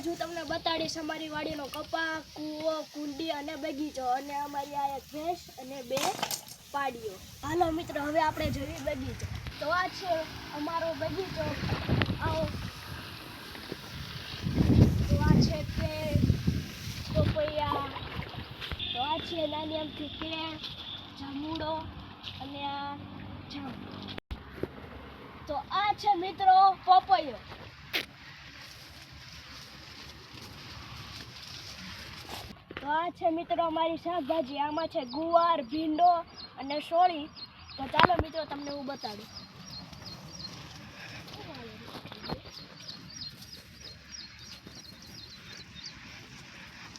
આજ હું તમને બતાડીશ અમારી વાડીનો કપા, કૂવો, કુંડી અને બગીચો અને અમારી આ એક ભેંસ અને 2 પાડીઓ. હાલો મિત્રો, હવે આપણે જોઈએ બગીચો. તો આ છે અમારો બગીચો. આવો. તો આ છે કેળ, પપૈયા, તો આ છે નાની અમથી કેળ, જામુડો અને આ જામ. તો આ છે મિત્રો પપૈયો. તો આ છે મિત્રો અમારી શાકભાજી. આમાં છે ગુવાર, ભીંડો અને સોળી. તો ચાલો મિત્રો તમને હું બતાડું.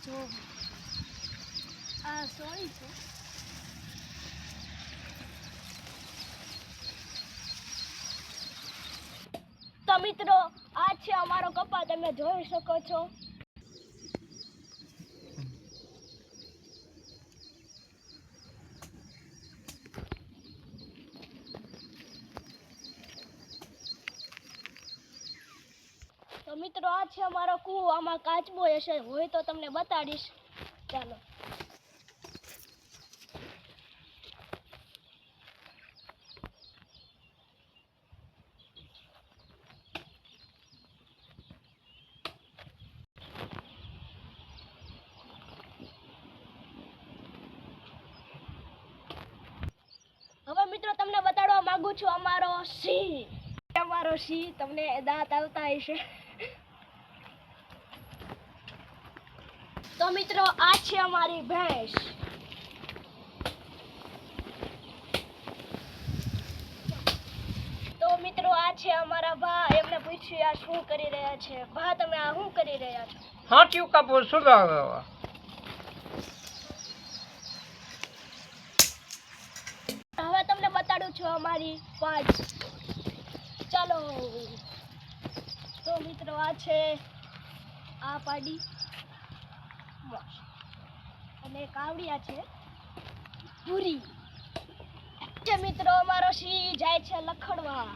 જો આ સોળી છે. તો મિત્રો આ છે અમારો કપા, તમે જોઈ શકો છો. તો મિત્રો આ છે અમારો કૂવો. આમાં કાચબો હશે, હોય તો તમને બતાડીશ. ચાલો. હવે મિત્રો તમને બતાડવા માંગુ છું અમારો સિંહ. અમારો સિંહ, તમને દાંત આવતા હશે. તો મિત્રો આ છે અમારી ભેંસ. તો મિત્રો આ છે અમારા ભા. એમને પૂછ્યું આ શું કરી રહ્યા છે. ભા, તમે આ શું કરી રહ્યા છો? હા, ક્યુ કાપો શું લાગે? હવે તમને બતાડું છું અમારી પાડી. ચાલો. તો મિત્રો આ છે આ પાડી અને કાવડિયા છે પૂરી. મિત્રો અમારો સિંહ જાય છે લખડવા.